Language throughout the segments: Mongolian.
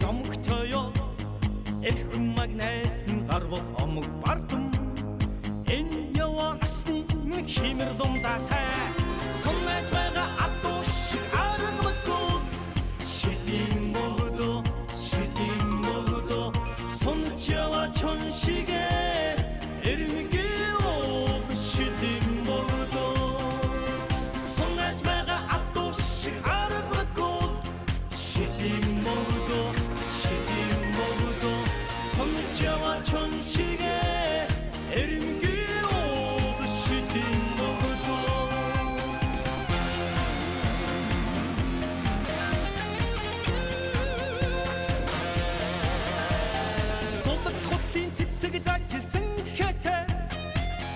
домогтойо эрхэм магнайтын гар бол омог бардам энэ яваа насны химэр дундаатай соннаж байгаа адуу шиг аргагүй шидийн модо соннаж яваа чон шигээ эрмэгээ ов шидийн модо соннаж байгаа адуу шиг аргагүй шидийн модо соннаж яваа чон шигээ эрмэгээ ов шидийн модо зулд хотын цэцэг зачсан хэтэй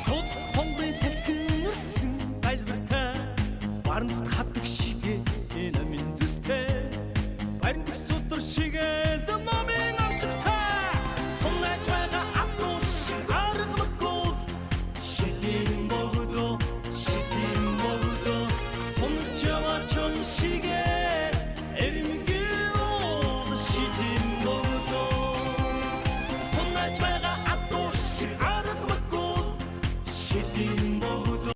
зул хонгорын салхин нүрцэн айлбартай барнст хатдаг шигээ энэ минь зүстэй баримт судар шигээ